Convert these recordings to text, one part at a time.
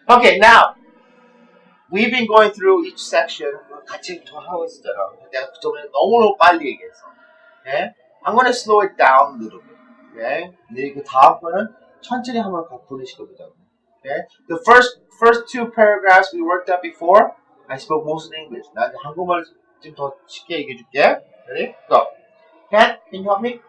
Okay, now we've been going through each section. 같이 하고 있었잖아. 내가 저번에 너무 빨리 얘기했어. Okay? I'm gonna slow it down a little bit. Okay? 근데 그 다음 거는 천천히 한번 보내시켜보자고. Okay? The first two paragraphs we worked out before, I spoke most in English. 나 이제 한국말 좀 더 쉽게 얘기해줄게. Ready? Go. Can you help me?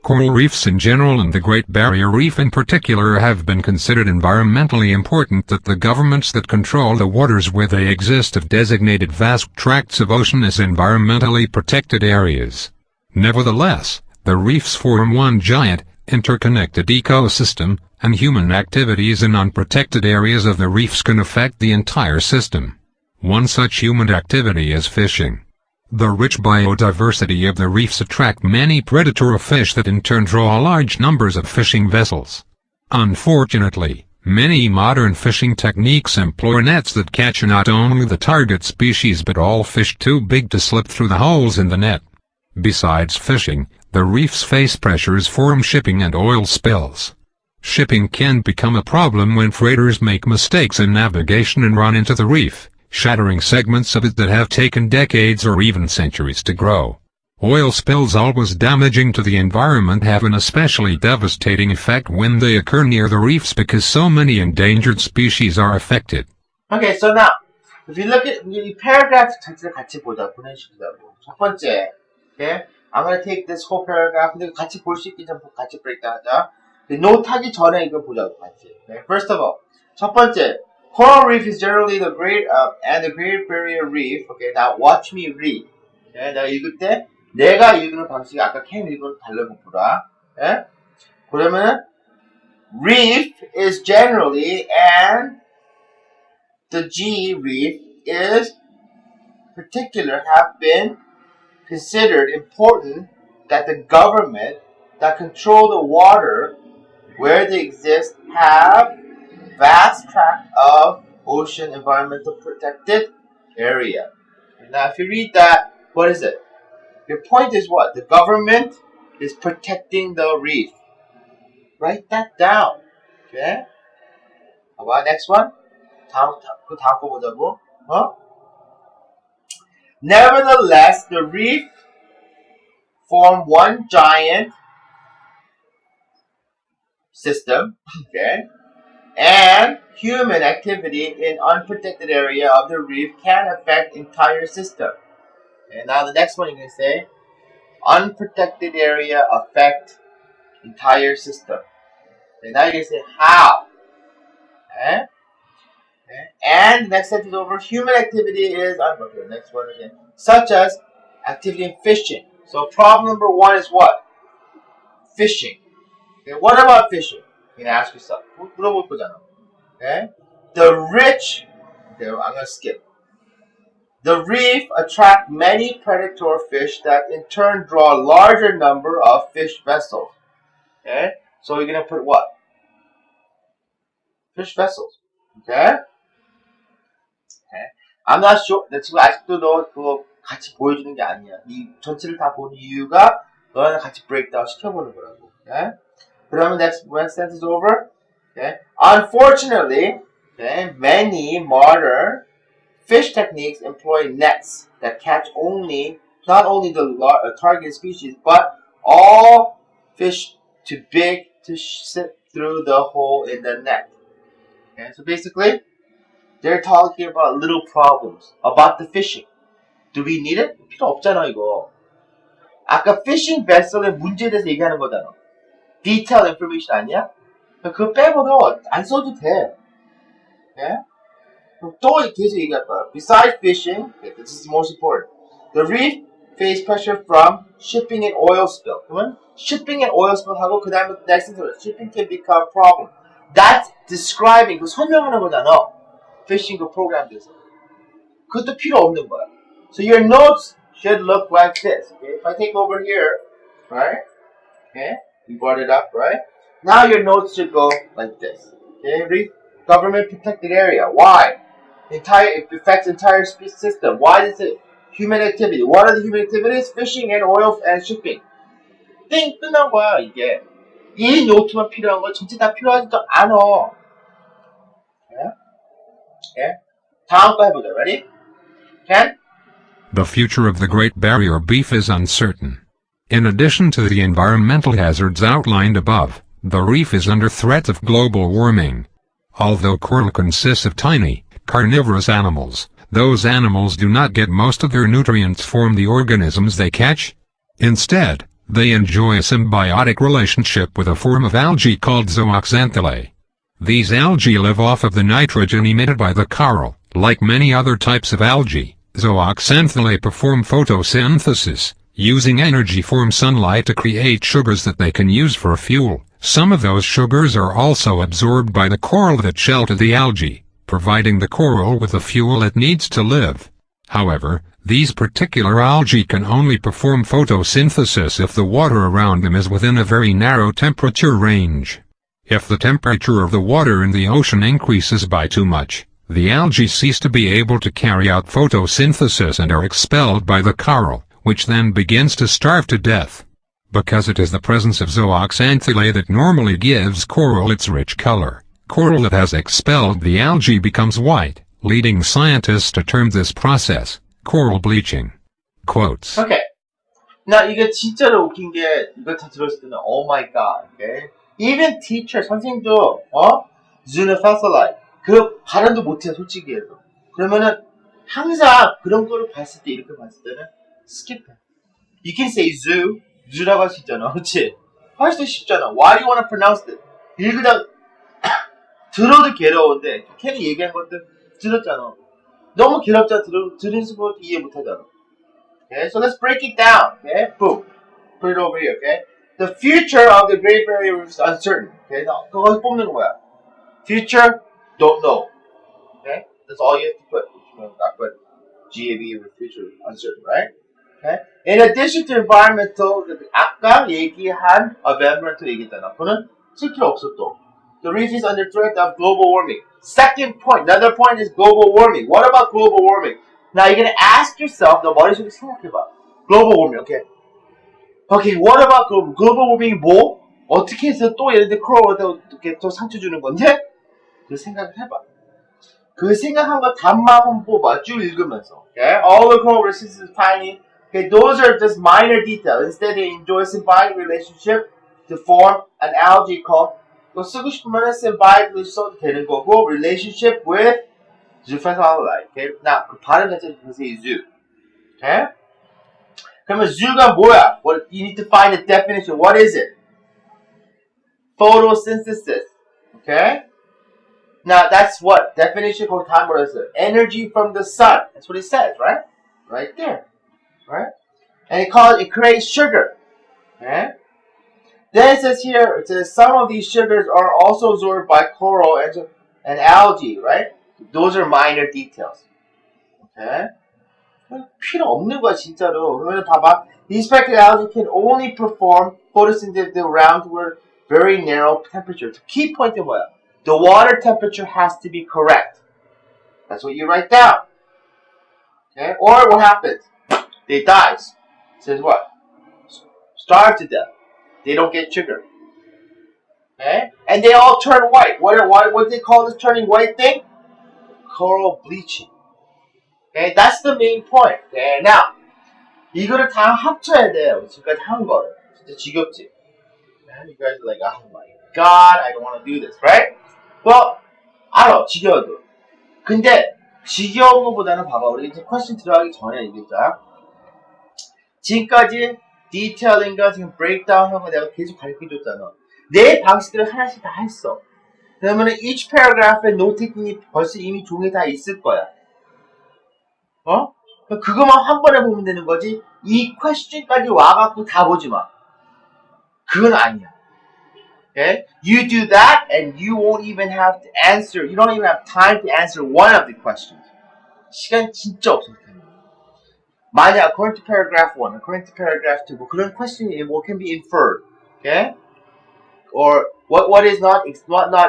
Coral reefs in general and the Great Barrier Reef in particular have been considered environmentally important that the governments that control the waters where they exist have designated vast tracts of ocean as environmentally protected areas. Nevertheless, the reefs form one giant, interconnected ecosystem, and human activities in unprotected areas of the reefs can affect the entire system. One such human activity is fishing. The rich biodiversity of the reefs attract many predatory fish that in turn draw large numbers of fishing vessels. Unfortunately, many modern fishing techniques employ nets that catch not only the target species but all fish too big to slip through the holes in the net. Besides fishing, the reefs face pressures from shipping and oil spills. Shipping can become a problem when freighters make mistakes in navigation and run into the reef, shattering segments of it that have taken decades or even centuries to grow. Oil spills, always damaging to the environment, have an especially devastating effect when they occur near the reefs because so many endangered species are affected. Okay, so now, if you look at the paragraph 전체를 같이 보자, 보내주시자고. 첫 번째, okay? I'm gonna take this whole paragraph, 근데 같이 볼 수 있게 좀 같이 breakdown 하자. 노트 하기 전에 이거 보자고, 같이. Okay? First of all, 첫 번째, coral reef is generally the Great Barrier Reef. Okay, now watch me read. Okay, 내가 읽을 때 내가 읽는 방식이 아까 캔 읽은 다르고 보라. Okay? 그러면 reef is generally and the G reef is particular have been considered important that the government that control the water where they exist have vast tract of ocean environmental protected area. Now, if you read that, what is it? Your point is what? The government is protecting the reef. Write that down. Okay? How next one? 그 다음 거 보자고. Nevertheless, the reef form one giant system. Okay? And human activity in unprotected area of the reef can affect entire system. And now the next one you're going to say, unprotected area affect entire system. And now you're going to say how. Okay? Okay? And the next sentence over, human activity is unprotected. Next one again, such as activity in fishing. So problem number one is what? Fishing. Okay? What about fishing? You can ask yourself. 물어볼 거잖아. Okay? The rich, okay, I'm going to skip. The reef attract many predator fish that in turn draw a larger number of fish vessels. Okay? So you're going to put what? Fish vessels. Okay? Okay? I'm not sure. 나 지금 아직도 너 그거 같이 보여주는 게 아니야. 이 전체를 다 보는 이유가 너랑 같이 브레이크다운 시켜보는 거라고. Okay? 그러면 next one sentence over. Okay. Unfortunately, okay, many modern fish techniques employ nets that catch not only the target species, but all fish too big to sit through the hole in the net. Okay, so basically, they're talking about little problems about the fishing. Do we need it? 필요 없잖아 이거. 아까 fishing vessel의 문제에 대해서 얘기하는 거잖아. Detailed information 아니야? 그거 빼고도 안 써도 돼. Okay? 또 계속 얘기할 거야. Besides fishing, okay, this is the most important. The reef face pressure from shipping and oil spill. 그러면 shipping and oil spill 하고 그 다음에 next sentence, shipping can become a problem. That's describing, 그 설명하는 거잖아. fishing 그 프로그램에서. 그것도 필요 없는 거야. So your notes should look like this. Okay? If I take over here, right? Okay? We brought it up, right? Now your notes should go like this. Okay? Reef government protected area. Why? It affects entire system. Why is it human activity? What are the human activities? Fishing and oil and shipping. 땡 끝난 거야 이게. 이 노트만 필요한 거 전체 다 필요하지도 않아. Okay? Okay? 다음 거 해보자. Ready? Ken? The future of the Great Barrier Reef is uncertain. In addition to the environmental hazards outlined above, the reef is under threat of global warming. Although coral consists of tiny, carnivorous animals, those animals do not get most of their nutrients from the organisms they catch. Instead, they enjoy a symbiotic relationship with a form of algae called zooxanthellae. These algae live off of the nitrogen emitted by the coral. Like many other types of algae, zooxanthellae perform photosynthesis, using energy from sunlight to create sugars that they can use for fuel. Some of those sugars are also absorbed by the coral that shelter the algae, providing the coral with the fuel it needs to live. However, these particular algae can only perform photosynthesis if the water around them is within a very narrow temperature range. If the temperature of the water in the ocean increases by too much, the algae cease to be able to carry out photosynthesis and are expelled by the coral, which then begins to starve to death. Because it is the presence of zooxanthellae that normally gives coral its rich color, coral that has expelled the algae becomes white, leading scientists to term this process coral bleaching. Quotes. Okay. 나 이게 진짜로 웃긴 게 이거 다 들었을 때는 oh my god. Okay? Even teacher 선생님도 zooxanthellae 그 발음도 못해 솔직히 해서. 그러면은 항상 그런 거를 봤을 때 이렇게 봤을 때는 skip it. You can say zoo라고 할 수 있잖아. 그렇지? 할 수도 쉽잖아. Why do you want to pronounce it? 읽으다 들어도 괴로운데 걔는 얘기한 것들 들었잖아. 너무 괴롭잖아. 들은 수도 이해 못하잖아. Okay, so let's break it down. Okay, boom, put it over here. Okay, the future of the Great Barrier Reef is uncertain. Okay, 그거 뽑는 거야. Future, don't know. Okay, that's all you have to put. Not put GAB with future uncertain, right? Okay. In addition to environmental, 아까 얘기한 environmental 얘기했잖아. 그거는 쓸 필요 없어 또. The reef is under threat of global warming. Second point, another point is global warming. What about global warming? Now you're gonna ask yourself, 너 머릿속에 생각해봐. Global warming, okay. Okay, what about global warming 뭐? 어떻게 해서 또 예를 들어 코로나한테 이렇게 또 상처 주는 건데? 그 생각을 해봐. 그 생각한 거 답만 한번 뽑아. 쭉 읽으면서. Okay? All the coral reefs is tiny. Okay, those are just minor details. Instead, they enjoy symbiotic relationship to form an algae called 또 쓰고 싶으면 symbiotic relationship 써도 되는 거고 relationship with zooxanthellae. Okay? 나 그 발음 자체를 보세요. zoo. Okay? 그러면 zoo가 뭐야? What you need to find a definition. What is it? Photosynthesis. Okay? Now that's what definition 거기 다 뭐였어요? Energy from the sun. That's what it says, right? Right there, right? And it creates sugar. Okay? Then it says here, it says some of these sugars are also absorbed by coral and algae, right? Those are minor details. Okay? 필요 없는 거야 진짜로. 그러면 봐봐, these spectral algae can only perform photosynthesis around to very narrow temperature. The key point is 뭐야? The water temperature has to be correct. That's what you write down. Okay? Or what happens? They die. It says what? Starve to death. They don't get sugar. Okay? And they all turn white. What do they call this turning white thing? Coral bleaching. Okay? That's the main point. Okay? Now, 이거를 다 합쳐야 돼요. 지금까지 한 거를. 진짜 지겹지? And you guys are like, oh my god, I don't want to do this, right? Well, 알아, 지겨워도. 근데 지겨운 것보다는 봐봐, 우리 이제 퀘스천 들어가기 전에 얘기했자. 지금까지 디테일링과 지금 브레이크다운 하고 내가 계속 가르쳐줬잖아. 내 방식대로 하나씩 다 했어. 그러면은 each paragraph에 노트팅이 벌써 이미 종이에 다 있을 거야. 그거만 한 번에 보면 되는 거지. 이 퀘스천까지 와갖고 다 보지 마. 그건 아니야. Okay? You do that and you won't even have to answer. You don't even have time to answer one of the questions. 시간 진짜 없어. 만약 according to paragraph 1, according to paragraph 2, 뭐 그런 question이 what can be inferred. Okay? Or what is not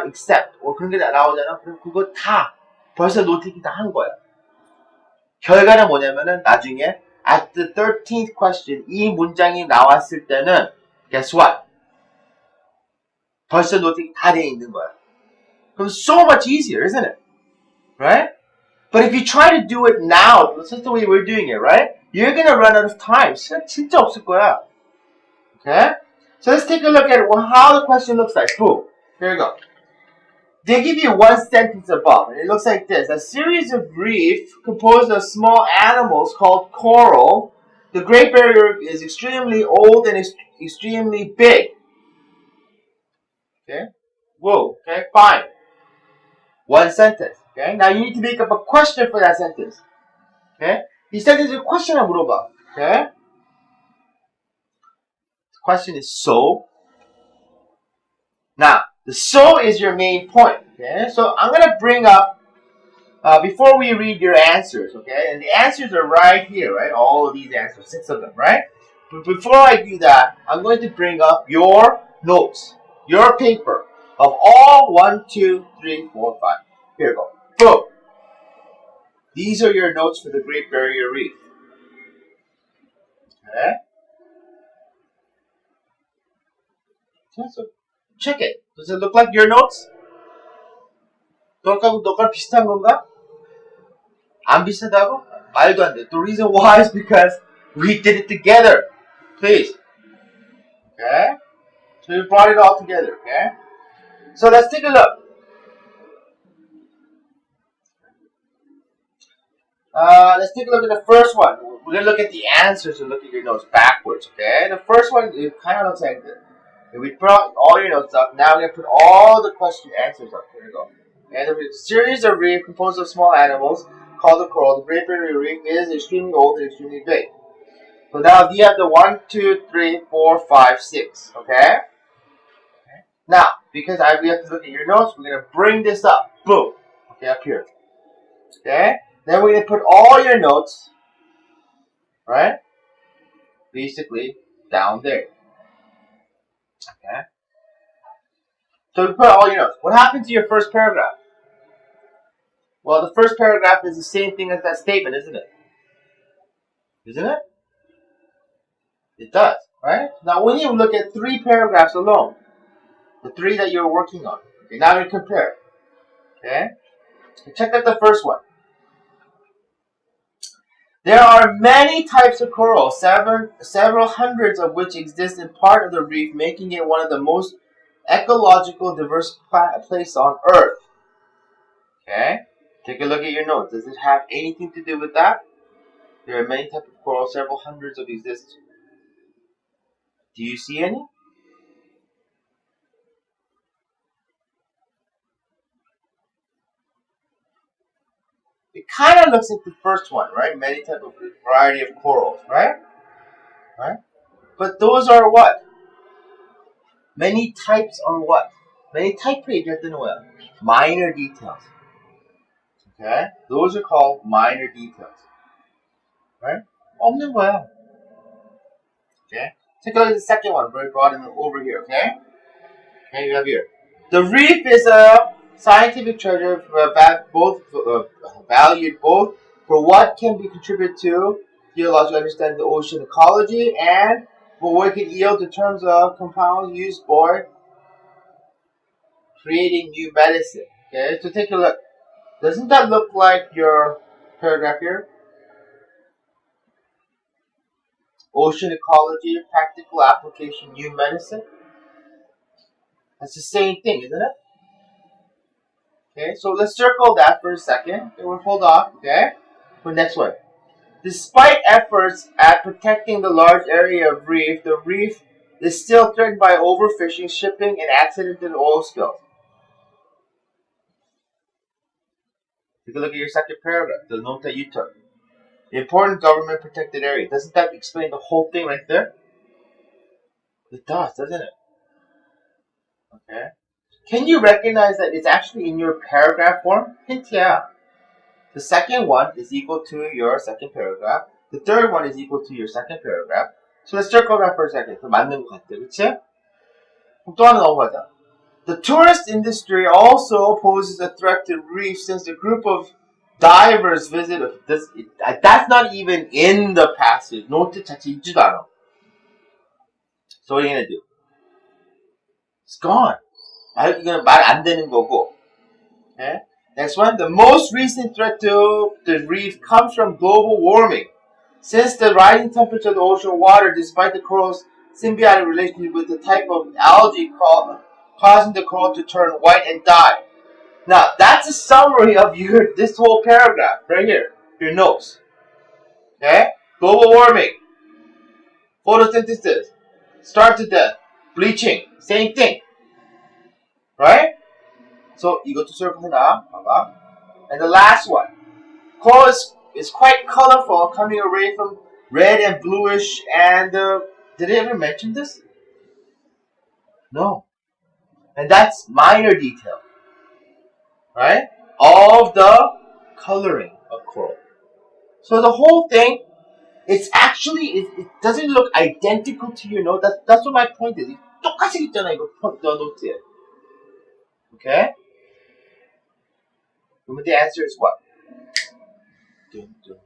accept. or 그런 게 나오잖아. 그럼 그거 다 벌써 노트기 다 한 거야. 결과는 뭐냐면은 나중에 at the 13th question 이 문장이 나왔을 때는 guess what? 벌써 노트가 다 돼 있는 거야. 그럼 so much easier, isn't it? Right? But if you try to do it now, this is the way we're doing it, right? You're gonna run out of time. 시간 진짜 없을 거야. Okay? So let's take a look at how the question looks like. Boom. Here we go. They give you one sentence above, and it looks like this. A series of reef composed of small animals called coral. The Great Barrier Reef is extremely old and extremely big. Okay? Whoa. Okay, fine. One sentence. Okay? Now you need to make up a question for that sentence. Okay? 이 sentence에 question을 물어봐. Okay? The question is so. Now, the so is your main point. Okay? So I'm going to bring up, before we read your answers, okay? And the answers are right here, right? All of these answers, 6 of them, right? But before I do that, I'm going to bring up your notes, your paper of all 1, 2, 3, 4, 5. Here we go. Boom. These are your notes for the Great Barrier Reef. Okay? So check it. Does it look like your notes? 너가 비슷한 건가? 안 비슷하다고? 말도 안 돼. The reason why is because we did it together. Please. Okay? So we brought it all together. Okay? So let's take a look. Let's take a look at the first one. We're going to look at the answers and look at your notes backwards. Okay? The first one, it kind of looks like this. We brought all your notes up. Now we're going to put all the question answers up. Here we go. And a series of reef composed of small animals called the coral. The Great Barrier Reef is extremely old and extremely big. So now you have the 1, 2, 3, 4, 5, 6. Okay? Now, because we have to look at your notes, we're going to bring this up. Boom. Okay, up here. Okay? Then we're going to put all your notes, right? Basically, down there. Okay? So we put all your notes. What happened to your first paragraph? Well, the first paragraph is the same thing as that statement, isn't it? Isn't it? It does, right? Now, when you look at 3 paragraphs alone, the 3 that you're working on, okay, now we compare. Okay? Check out the first one. There are many types of coral, several hundreds of which exist in part of the reef, making it one of the most ecological diverse place on Earth. Okay? Take a look at your notes. Does it have anything to do with that? There are many types of coral, several hundreds of exist. Do you see any? It kind of looks like the first one, right? Many types of variety of corals, right? Right? But those are what? Many types are what? Many type 얘기할 well. Minor details. Okay? Those are called minor details. Right? 없는 거야. Okay? Take a look at the second one. We brought it over here, okay? Okay, you have here. The reef is a scientific treasure valued both for what can be contributed to geological understanding of the ocean ecology and for what it can yield in terms of compounds used for creating new medicine. Okay, so take a look. Doesn't that look like your paragraph here? Ocean ecology, practical application, new medicine. That's the same thing, isn't it? Okay, so let's circle that for a second. Okay, we'll hold off, okay? For the next one. Despite efforts at protecting the large area of reef, the reef is still threatened by overfishing, shipping, and accidental oil spills. Take a look at your second paragraph, the note that you took. The important government protected area. Doesn't that explain the whole thing right there? It does, doesn't it? Okay. Can you recognize that it's actually in your paragraph form? Hint, yeah. The second one is equal to your second paragraph. The third one is equal to your second paragraph. So let's circle that for a second. 맞는 것 같아, 그치? 그럼 또 하나 넘어가자. The tourist industry also poses a threat to reef since a group of divers visit this. That's not even in the passage. 노트 자체 있지도 않아. So what are you gonna do? It's gone. 이건 말 안 되는 거고. Okay? Next one. The most recent threat to the reef comes from global warming. Since the rising temperature of the ocean water, despite the coral's symbiotic relationship with the type of algae causing the coral to turn white and die. Now, that's a summary of this whole paragraph right here. Your notes. Okay? Global warming. Photosynthesis. Starve to death. Bleaching. Same thing. Right? So, 이것도 circle해놔. 봐봐. And the last one. Coral is quite colorful, coming array from red and bluish. And did I ever mention this? No. And that's minor detail. Right? All of the coloring of coral. So the whole thing, it's actually, it doesn't look identical to your note. That's what my point is. 똑같이 있잖아, 이거 노트에. Okay? But the answer is what? Dun, dun.